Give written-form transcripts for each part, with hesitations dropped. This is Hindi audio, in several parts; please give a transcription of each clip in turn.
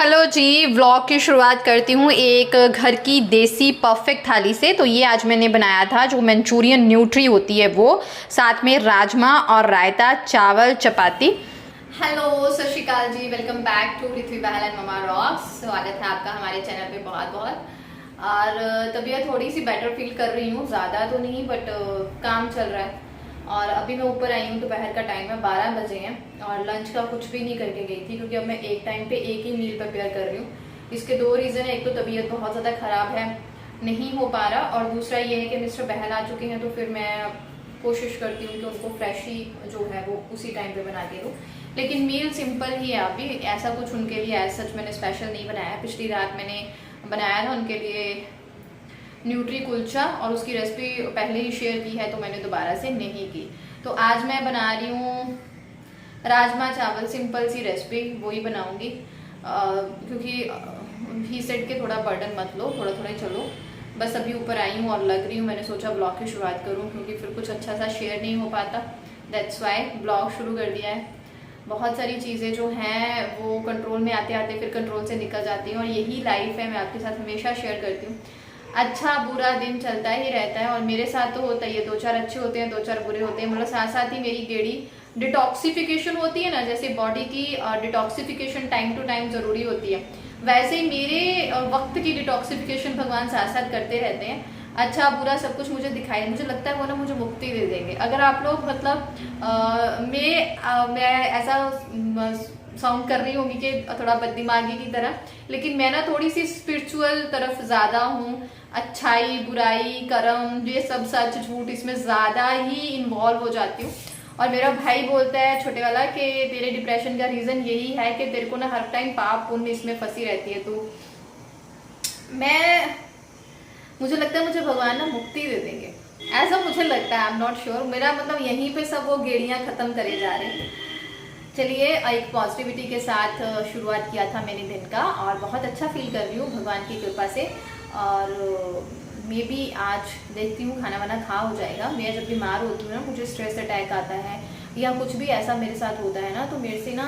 हेलो जी, व्लॉग की शुरुआत करती हूँ एक घर की देसी परफेक्ट थाली से। तो ये आज मैंने बनाया था जो मंचूरियन न्यूट्री होती है वो, साथ में राजमा और रायता, चावल, चपाती। Hello, Sat Sri Akal ji, welcome back to Prithvi Bahl and mama rocks. स्वागत है आपका हमारे चैनल पे बहुत बहुत। और तबीयत थोड़ी सी बेटर फील कर रही हूँ, ज़्यादा तो नहीं बट काम चल रहा है। और अभी मैं ऊपर आई हूँ, दोपहर का टाइम है, 12 बजे हैं और लंच का कुछ भी नहीं करके गई थी क्योंकि अब मैं एक टाइम पे एक ही मील प्रिपेयर कर रही हूँ। इसके दो रीज़न है, एक तो तबीयत बहुत ज़्यादा ख़राब है, नहीं हो पा रहा, और दूसरा ये है कि मिस्टर बहल आ चुके हैं तो फिर मैं कोशिश करती हूँ कि उनको फ्रेश ही जो है वो उसी टाइम पे बना के दूँ। लेकिन मील सिंपल ही है अभी, ऐसा कुछ उनके लिए एज सच मैंने स्पेशल नहीं बनाया है। पिछली रात मैंने बनाया था उनके लिए न्यूट्री कुलचा और उसकी रेसिपी पहले ही शेयर की है तो मैंने दोबारा से नहीं की। तो आज मैं बना रही हूँ राजमा चावल, सिंपल सी रेसिपी वही बनाऊंगी क्योंकि ही सेट के थोड़ा बर्डन मत लो, थोड़ा थोड़ा ही चलो। बस अभी ऊपर आई हूँ और लग रही हूँ, मैंने सोचा ब्लॉग की शुरुआत करूँ क्योंकि फिर कुछ अच्छा सा शेयर नहीं हो पाता। दैट्स वाई ब्लॉग शुरू कर दिया है। बहुत सारी चीज़ें जो हैं वो कंट्रोल में आते आते फिर कंट्रोल से निकल जाती हैं और यही लाइफ है, मैं आपके साथ हमेशा शेयर करती हूँ। अच्छा बुरा दिन चलता ही रहता है और मेरे साथ तो होता ही है, दो चार अच्छे होते हैं, दो चार बुरे होते हैं। मतलब साथ साथ ही मेरी गेड़ी डिटॉक्सिफिकेशन होती है ना, जैसे बॉडी की डिटॉक्सिफिकेशन टाइम टू टाइम ज़रूरी होती है, वैसे ही मेरे वक्त की डिटॉक्सिफिकेशन भगवान साथ साथ करते रहते हैं। अच्छा बुरा सब कुछ मुझे दिखाई, मुझे लगता है वो ना मुझे मुक्ति दे देंगे अगर आप लोग मतलब मैं ऐसा साउंड कर रही होंगी कि थोड़ा बददिमागी की तरह, लेकिन मैं ना थोड़ी सी स्पिरिचुअल तरफ ज़्यादा हूँ। अच्छाई बुराई कर्म ये सब सच झूठ इसमें ज़्यादा ही इन्वॉल्व हो जाती हूँ। और मेरा भाई बोलता है छोटे वाला कि तेरे डिप्रेशन का रीज़न यही है कि तेरे को ना हर टाइम पाप पुण्य इसमें फंसी रहती है। तो मुझे लगता है मुझे भगवान ना मुक्ति दे देंगे, ऐसा मुझे लगता है। आई एम नॉट श्योर, मेरा मतलब यहीं पे सब वो गेड़ियाँ ख़त्म करे जा रहे हैं। चलिए, एक पॉजिटिविटी के साथ शुरुआत किया था मैंने दिन का और बहुत अच्छा फील कर रही हूँ भगवान की कृपा से। और मे बी आज देखती हूँ खाना वाना खा हो जाएगा। मैं जब बीमार होती हूँ ना, मुझे स्ट्रेस अटैक आता है या कुछ भी ऐसा मेरे साथ होता है ना, तो मेरे से ना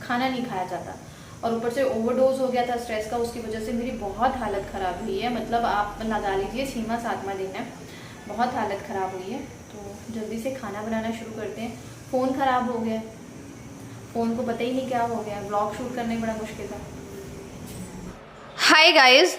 खाना नहीं खाया जाता। और ऊपर से ओवरडोज हो गया था स्ट्रेस का, उसकी वजह से मेरी बहुत हालत ख़राब हुई है। मतलब आप लगा लीजिए 6वां 7वां दिन है, बहुत हालत ख़राब हुई है। तो जल्दी से खाना बनाना शुरू करते हैं। फ़ोन ख़राब हो गया, फ़ोन को पता ही नहीं क्या हो गया, ब्लॉग शूट करने में बड़ा मुश्किल था। हाय गाइस,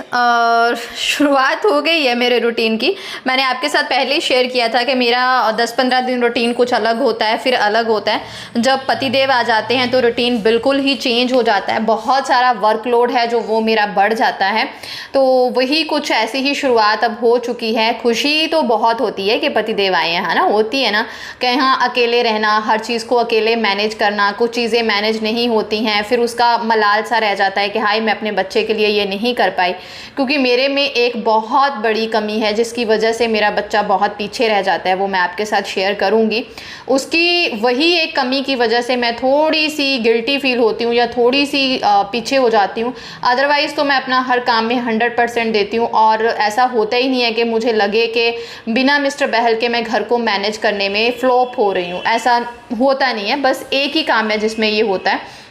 शुरुआत हो गई है मेरे रूटीन की। मैंने आपके साथ पहले ही शेयर किया था कि मेरा 10-15 दिन रूटीन कुछ अलग होता है, फिर अलग होता है। जब पतिदेव आ जाते हैं तो रूटीन बिल्कुल ही चेंज हो जाता है, बहुत सारा वर्कलोड है जो वो मेरा बढ़ जाता है। तो वही कुछ ऐसी ही शुरुआत अब हो चुकी है। खुशी तो बहुत होती है कि पतिदेव आए हैं, है ना, होती है ना, कि हाँ अकेले रहना, हर चीज़ को अकेले मैनेज करना, कुछ चीज़ें मैनेज नहीं होती हैं, फिर उसका मलाल सा रह जाता है कि हाय मैं अपने बच्चे के लिए ये नहीं कर पाई। क्योंकि मेरे में एक बहुत बड़ी कमी है जिसकी वजह से मेरा बच्चा बहुत पीछे रह जाता है, वो मैं आपके साथ शेयर करूंगी। उसकी वही एक कमी की वजह से मैं थोड़ी सी गिल्टी फील होती हूँ या थोड़ी सी पीछे हो जाती हूँ। अदरवाइज़ तो मैं अपना हर काम में 100% देती हूँ और ऐसा होता ही नहीं है कि मुझे लगे कि बिना मिस्टर बहल के मैं घर को मैनेज करने में फ्लॉप हो रही हूँ, ऐसा होता नहीं है। बस एक ही काम है जिसमें ये होता है।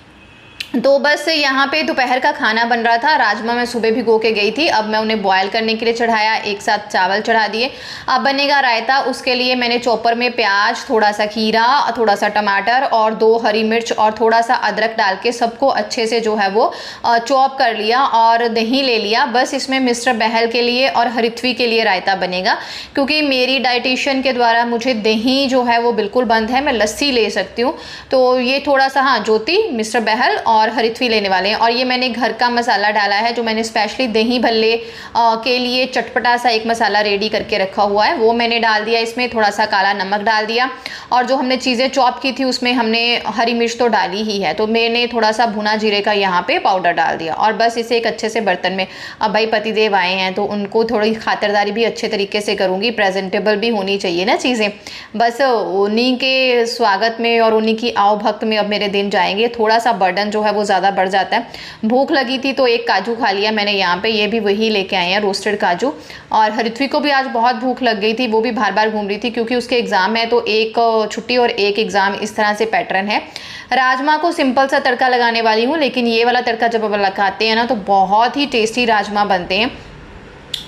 तो बस यहाँ पे दोपहर का खाना बन रहा था। राजमा मैं सुबह भिगो के गई थी, अब मैं उन्हें बॉयल करने के लिए चढ़ाया, एक साथ चावल चढ़ा दिए। अब बनेगा रायता, उसके लिए मैंने चॉपर में प्याज, थोड़ा सा खीरा, थोड़ा सा टमाटर और 2 हरी मिर्च और थोड़ा सा अदरक डाल के सबको अच्छे से जो है वो चॉप कर लिया और दही ले लिया। बस इसमें मिस्टर बहल के लिए और हरिथ्वी के लिए रायता बनेगा क्योंकि मेरी डाइटिशियन के द्वारा मुझे दही जो है वो बिल्कुल बंद है, मैं लस्सी ले सकती हूँ। तो ये थोड़ा सा, हाँ, ज्योति, मिस्टर बहल और हरिथ्वी लेने वाले हैं। और ये मैंने घर का मसाला डाला है जो मैंने स्पेशली दही भल्ले के लिए चटपटा सा एक मसाला रेडी करके रखा हुआ है, वो मैंने डाल दिया। इसमें थोड़ा सा काला नमक डाल दिया और जो हमने चीज़ें चॉप की थी उसमें हमने हरी मिर्च तो डाली ही है, तो मैंने थोड़ा सा भुना जीरे का यहाँ पे पाउडर डाल दिया। और बस इसे एक अच्छे से बर्तन में, अब भाई पतिदेव आए हैं तो उनको थोड़ी खातिरदारी भी अच्छे तरीके से करूँगी, प्रेजेंटेबल भी होनी चाहिए ना चीज़ें। बस उन्हीं के स्वागत में और उन्हीं की आओ भक्त में अब मेरे दिन जाएंगे। थोड़ा सा बर्डन जो है वो ज़्यादा बढ़ जाता है। भूख लगी थी तो एक काजू खा लिया मैंने यहाँ पे, ये भी वही लेके आए हैं रोस्टेड काजू। और हरित्वी को भी आज बहुत भूख लग गई थी, वो भी बार बार घूम रही थी क्योंकि उसके एग्ज़ाम है, तो एक छुट्टी और एक एग्ज़ाम, इस तरह से पैटर्न है। राजमा को सिंपल सा तड़का लगाने वाली हूँ, लेकिन ये वाला तड़का जब आप लगाते हैं ना तो बहुत ही टेस्टी राजमा बनते हैं।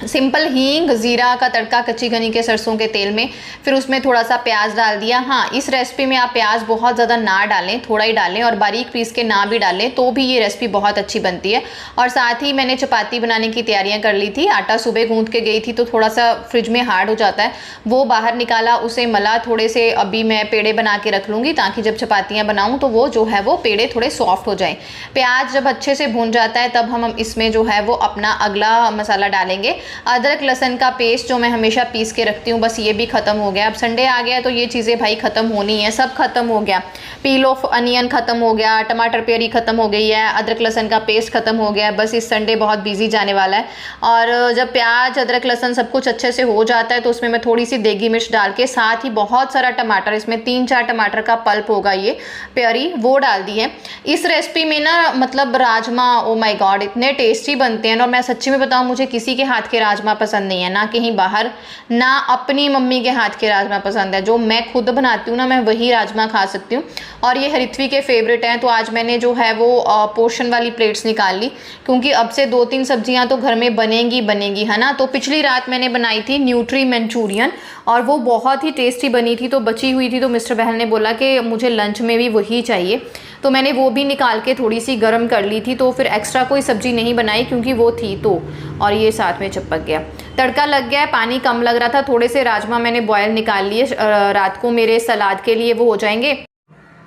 सिंपल हींग ज़ीरा का तड़का कच्ची घनी के सरसों के तेल में, फिर उसमें थोड़ा सा प्याज डाल दिया। हाँ, इस रेसिपी में आप प्याज बहुत ज़्यादा ना डालें, थोड़ा ही डालें, और बारीक पीस के ना भी डालें तो भी ये रेसिपी बहुत अच्छी बनती है। और साथ ही मैंने चपाती बनाने की तैयारियां कर ली थी। आटा सुबह गूंथ के गई थी तो थोड़ा सा फ्रिज में हार्ड हो जाता है, वो बाहर निकाला, उसे मला थोड़े से। अभी मैं पेड़े बना के रख लूँगी ताकि जब चपातियाँ बनाऊँ तो वो जो है वो पेड़े थोड़े सॉफ्ट हो जाएँ। प्याज जब अच्छे से भून जाता है तब हम इसमें जो है वो अपना अगला मसाला डालेंगे। अदरक लहसुन का पेस्ट जो मैं हमेशा पीस के रखती हूँ, बस ये भी ख़त्म हो गया। अब संडे आ गया तो ये चीज़ें भाई ख़त्म होनी है, सब ख़त्म हो गया। पील ऑफ अनियन ख़त्म हो गया, टमाटर प्योरी ख़त्म हो गई है, अदरक लहसुन का पेस्ट ख़त्म हो गया है। बस इस संडे बहुत बिजी जाने वाला है। और जब प्याज अदरक लहसुन सब कुछ अच्छे से हो जाता है तो उसमें मैं थोड़ी सी देगी मिर्च डाल के, साथ ही बहुत सारा टमाटर, इसमें 3-4 टमाटर का पल्प होगा ये प्योरी, वो डाल दी है। इस रेसिपी में ना मतलब राजमा, ओ माय गॉड, इतने टेस्टी बनते हैं। और मैं सच्ची में बताऊँ, मुझे किसी के हाथ के राजमा पसंद नहीं है, ना कहीं बाहर, ना अपनी मम्मी के हाथ के राजमा पसंद है। जो मैं खुद बनाती हूँ ना, मैं वही राजमा खा सकती हूँ। और ये हरित्वी के फेवरेट हैं, तो आज मैंने जो है वो पोर्शन वाली प्लेट्स निकाल ली, क्योंकि अब से 2-3 सब्जियां तो घर में बनेंगी है ना। तो पिछली रात मैंने बनाई थी न्यूट्री मंचूरियन, और वो बहुत ही टेस्टी बनी थी, तो बची हुई थी। तो मिस्टर बहल ने बोला कि मुझे लंच में भी वही चाहिए, तो मैंने वो भी निकाल के थोड़ी सी गर्म कर ली थी। तो फिर एक्स्ट्रा कोई सब्ज़ी नहीं बनाई क्योंकि वो थी तो। और ये साथ में चिपक गया, तड़का लग गया है, पानी कम लग रहा था। थोड़े से राजमा मैंने बॉयल निकाल लिए, रात को मेरे सलाद के लिए वो हो जाएंगे,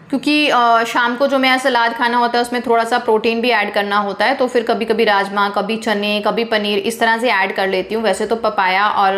क्योंकि शाम को जो मेरा सलाद खाना होता है उसमें थोड़ा सा प्रोटीन भी ऐड करना होता है। तो फिर कभी कभी राजमा, कभी चने, कभी पनीर, इस तरह से ऐड कर लेती हूँ। वैसे तो पपाया और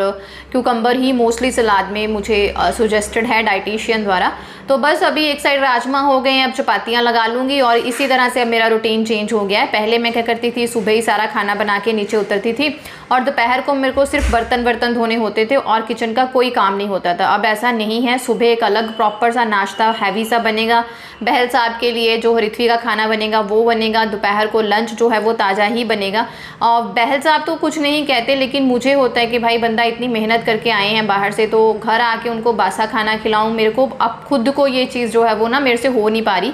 क्यूकम्बर ही मोस्टली सलाद में मुझे सजेस्टेड है डाइटिशियन द्वारा। तो बस अभी एक साइड राजमा हो गए हैं, अब चपातियाँ लगा लूँगी। और इसी तरह से अब मेरा रूटीन चेंज हो गया है। पहले मैं क्या करती थी, सुबह ही सारा खाना बना के नीचे उतरती थी, और दोपहर को मेरे को सिर्फ बर्तन धोने होते थे और किचन का कोई काम नहीं होता था। अब ऐसा नहीं है, सुबह एक अलग प्रॉपर सा नाश्ता हैवी सा बनेगा बहल साहब के लिए, जो हरित्वी का खाना बनेगा वो बनेगा। दोपहर को लंच जो है वो ताज़ा ही बनेगा। और बहल साहब तो कुछ नहीं कहते, लेकिन मुझे होता है कि भाई बंदा इतनी मेहनत करके आए हैं बाहर से, तो घर आके उनको बासा खाना खिलाऊं। मेरे को अब खुद को ये चीज़ जो है वो ना मेरे से हो नहीं पा रही।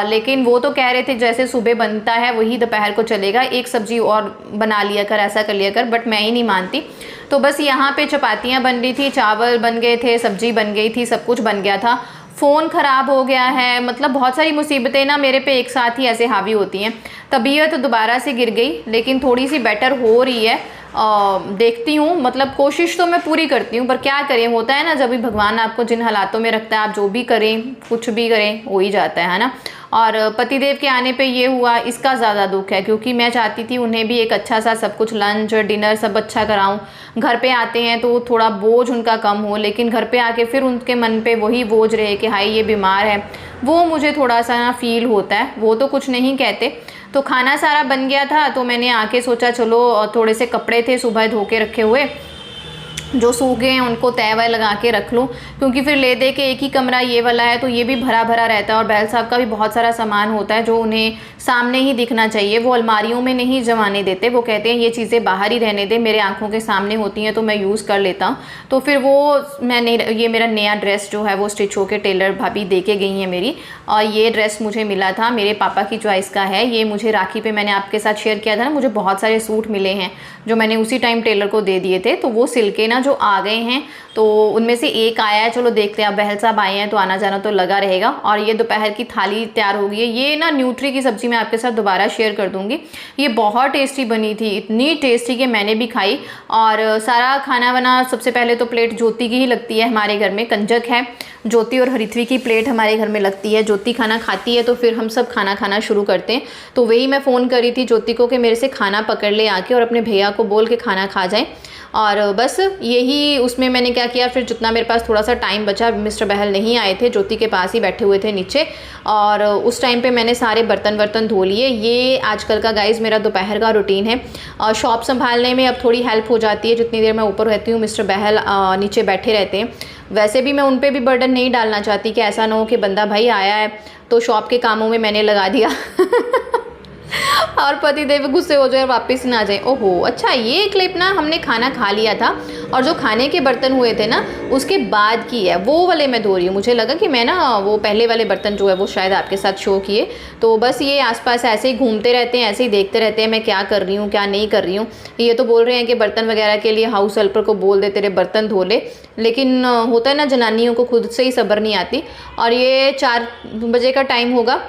लेकिन वो तो कह रहे थे जैसे सुबह बनता है वही दोपहर को चलेगा, एक सब्जी और बना लिया कर, ऐसा कर लिया कर, बट मैं ही नहीं मानती। तो बस यहाँ पे चपातियाँ बन रही थी, चावल बन गए थे, सब्जी बन गई थी, सब कुछ बन गया था। फ़ोन ख़राब हो गया है, मतलब बहुत सारी मुसीबतें ना मेरे पे एक साथ ही ऐसे हावी होती हैं। तबीयत तो दोबारा से गिर गई, लेकिन थोड़ी सी बेटर हो रही है। देखती हूँ, मतलब कोशिश तो मैं पूरी करती हूँ, पर क्या करें, होता है ना, जब भी भगवान आपको जिन हालातों में रखता है, आप जो भी करें, कुछ भी करें, हो ही जाता है ना। और पतिदेव के आने पे ये हुआ, इसका ज़्यादा दुख है, क्योंकि मैं चाहती थी उन्हें भी एक अच्छा सा सब कुछ लंच डिनर सब अच्छा कराऊं। घर पे आते हैं तो थोड़ा बोझ उनका कम हो, लेकिन घर पे आके फिर उनके मन पे वही बोझ रहे कि हाय ये बीमार है, वो मुझे थोड़ा सा ना फील होता है। वो तो कुछ नहीं कहते। तो खाना सारा बन गया था, तो मैंने आके सोचा चलो थोड़े से कपड़े थे सुबह धो के रखे हुए, जो सूख गए हैं उनको तय वय लगा के रख लूँ, क्योंकि फिर ले दे के एक ही कमरा ये वाला है तो ये भी भरा भरा रहता है। और बहल साहब का भी बहुत सारा सामान होता है जो उन्हें सामने ही दिखना चाहिए, वो अलमारियों में नहीं जमाने देते। वो कहते हैं ये चीज़ें बाहर ही रहने दे, मेरे आंखों के सामने होती हैं तो मैं यूज़ कर लेता हूँ। तो फिर वो मैंने, ये मेरा नया ड्रेस जो है वो स्टिच होके टेलर भाभी दे के गई हैं मेरी, और ये ड्रेस मुझे मिला था, मेरे पापा की चॉइस का है। ये मुझे राखी पे मैंने आपके साथ शेयर किया था ना, मुझे बहुत सारे सूट मिले हैं जो मैंने उसी टाइम टेलर को दे दिए थे, तो वो सिल के ना जो आ गए हैं, तो उनमें से एक आया है। चलो देखते हैं, अब बहल साहब आए हैं तो आना जाना तो लगा रहेगा। और ये दोपहर की थाली तैयार हो गई है। ये ना न्यूट्री की सब्ज़ी मैं आपके साथ दोबारा शेयर कर दूंगी, ये बहुत टेस्टी बनी थी, इतनी टेस्टी कि मैंने भी खाई। और सारा खाना वाना सबसे पहले तो प्लेट ज्योति की ही लगती है हमारे घर में, कंजक है ज्योति और हरित्वी की प्लेट हमारे घर में लगती है। ज्योति खाना खाती है तो फिर हम सब खाना खाना शुरू करते हैं। तो वही मैं फ़ोन करी थी ज्योति को कि मेरे से खाना पकड़ ले आके, और अपने भैया को बोल के खाना खा जाए। और बस यही उसमें मैंने क्या किया, फिर जितना मेरे पास थोड़ा सा टाइम बचा, मिस्टर बहल नहीं आए थे, ज्योति के पास ही बैठे हुए थे नीचे, और उस टाइम पे मैंने सारे बर्तन वर्तन धो लिए। ये आजकल का गाइज़ मेरा दोपहर का रूटीन है। शॉप संभालने में अब थोड़ी हेल्प हो जाती है, जितनी देर मैं ऊपर रहती हूँ मिस्टर बहल नीचे बैठे रहते हैं। वैसे भी मैं उन पर भी बर्डन नहीं डालना चाहती कि ऐसा ना हो कि बंदा भाई आया है तो शॉप के कामों में मैंने लगा दिया और पति देव गुस्से हो जाए और वापस ना जाए। ओहो, अच्छा ये क्लिप ना हमने खाना खा लिया था और जो खाने के बर्तन हुए थे ना उसके बाद की है, वो वाले मैं धो रही हूँ। मुझे लगा कि मैं ना वो पहले वाले बर्तन जो है वो शायद आपके साथ शो किए, तो बस ये आसपास ऐसे ही घूमते रहते हैं, ऐसे ही देखते रहते हैं मैं क्या कर रही हूँ क्या नहीं कर रही हूँ। ये तो बोल रहे हैं कि बर्तन वगैरह के लिए हाउस हेल्पर को बोल दे तेरे बर्तन धो ले, लेकिन होता है ना जनानियों को खुद से ही सब्र नहीं आती। और ये 4 बजे का टाइम होगा।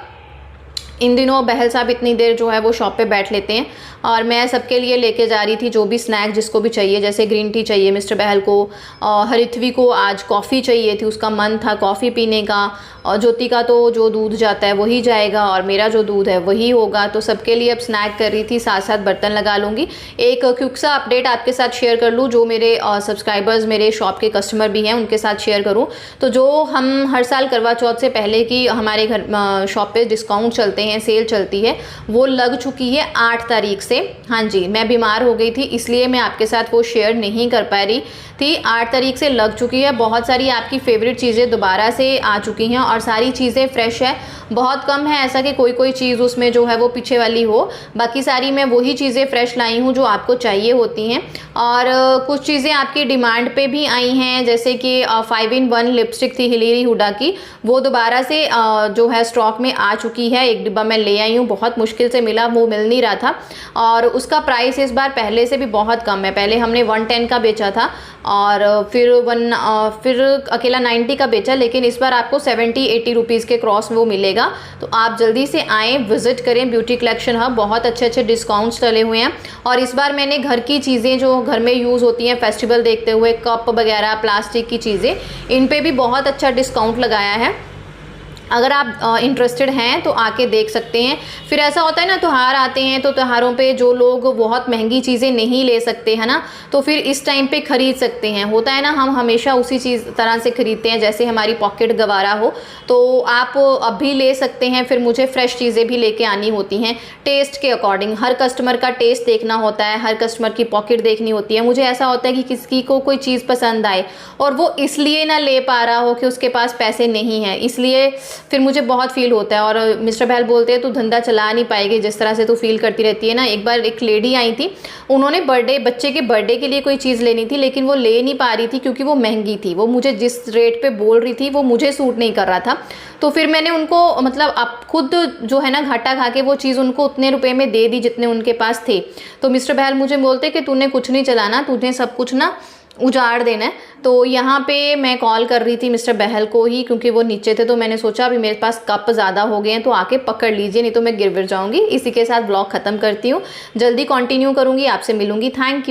इन दिनों बहल साहब इतनी देर जो है वो शॉप पे बैठ लेते हैं और मैं सबके लिए लेके जा रही थी जो भी स्नैक जिसको भी चाहिए। जैसे ग्रीन टी चाहिए मिस्टर बहल को, हरिथवी को आज कॉफ़ी चाहिए थी, उसका मन था कॉफ़ी पीने का, और ज्योति का तो जो दूध जाता है वही जाएगा और मेरा जो दूध है वही होगा। तो सबके लिए अब स्नैक कर रही थी, साथ साथ बर्तन लगा लूँगी। एक क्विक सा अपडेट आपके साथ शेयर कर लूँ, जो मेरे सब्सक्राइबर्स मेरे शॉप के कस्टमर भी हैं उनके साथ शेयर करूँ। तो जो हम हर साल करवा चौथ से पहले की हमारे घर शॉप पे डिस्काउंट चलते हैं, सेल चलती है, वो लग चुकी है 8 तारीख से। हाँ जी, मैं बीमार हो गई थी इसलिए मैं आपके साथ वो शेयर नहीं कर पा रही थी। 8 तारीख से लग चुकी है। बहुत सारी आपकी फेवरेट चीज़ें दोबारा से आ चुकी हैं और सारी चीज़ें फ्रेश है। बहुत कम है ऐसा कि कोई चीज़ उसमें जो है वो पीछे वाली हो, बाकी सारी मैं वही चीज़ें फ्रेश लाई हूँ जो आपको चाहिए होती हैं। और कुछ चीज़ें आपकी डिमांड पे भी आई हैं, जैसे कि 5 in 1 लिपस्टिक थी हिलेरी हुडा की, वो दोबारा से जो है स्टॉक में आ चुकी है। एक डिब्बा मैं ले आई हूँ, बहुत मुश्किल से मिला, वो मिल नहीं रहा था और उसका प्राइस इस बार पहले से भी बहुत कम है। पहले हमने 110 का बेचा था और फिर अकेला 90 का बेचा, लेकिन इस बार आपको 70-80 रुपीज़ के क्रॉस में वो मिलेगा। तो आप जल्दी से आएँ, विजिट करें ब्यूटी कलेक्शन हब, बहुत अच्छे अच्छे डिस्काउंट्स चले हुए हैं। और इस बार मैंने घर की चीज़ें जो घर में यूज़ होती हैं फेस्टिवल देखते हुए, कप वगैरह प्लास्टिक की चीज़ें, इन पे भी बहुत अच्छा डिस्काउंट लगाया है। अगर आप इंटरेस्टेड हैं तो आके देख सकते हैं। फिर ऐसा होता है ना, त्योहार आते हैं तो त्योहारों पे जो लोग बहुत महंगी चीज़ें नहीं ले सकते हैं ना, तो फिर इस टाइम पे ख़रीद सकते हैं। होता है ना, हम हमेशा उसी चीज़ तरह से ख़रीदते हैं जैसे हमारी पॉकेट गवारा हो, तो आप अभी ले सकते हैं। फिर मुझे फ़्रेश चीज़ें भी लेके आनी होती हैं टेस्ट के अकॉर्डिंग। हर कस्टमर का टेस्ट देखना होता है, हर कस्टमर की पॉकेट देखनी होती है। मुझे ऐसा होता है कि किसी को कोई चीज़ पसंद आए और वो इसलिए ना ले पा रहा हो कि उसके पास पैसे नहीं हैं, इसलिए फिर मुझे बहुत फील होता है। और मिस्टर बहल बोलते हैं तू धंधा चला नहीं पाएगी जिस तरह से तू फील करती रहती है ना। एक बार एक लेडी आई थी, उन्होंने बच्चे के बर्थडे के लिए कोई चीज़ लेनी थी, लेकिन वो ले नहीं पा रही थी क्योंकि वो महंगी थी। वो मुझे जिस रेट पे बोल रही थी वो मुझे सूट नहीं कर रहा था। तो फिर मैंने उनको मतलब आप खुद जो है ना घाटा खा के वो चीज़ उनको उतने रुपए में दे दी जितने उनके पास थे। तो मिस्टर बहल मुझे बोलते कि तूने कुछ नहीं चलाना, तुझे सब कुछ ना उजाड़ देना है। तो यहाँ पे मैं कॉल कर रही थी मिस्टर बहल को ही, क्योंकि वो नीचे थे, तो मैंने सोचा अभी मेरे पास कप ज़्यादा हो गए हैं तो आके पकड़ लीजिए, नहीं तो मैं गिर जाऊँगी। इसी के साथ ब्लॉग ख़त्म करती हूँ, जल्दी कंटिन्यू करूँगी, आपसे मिलूँगी। Thank you.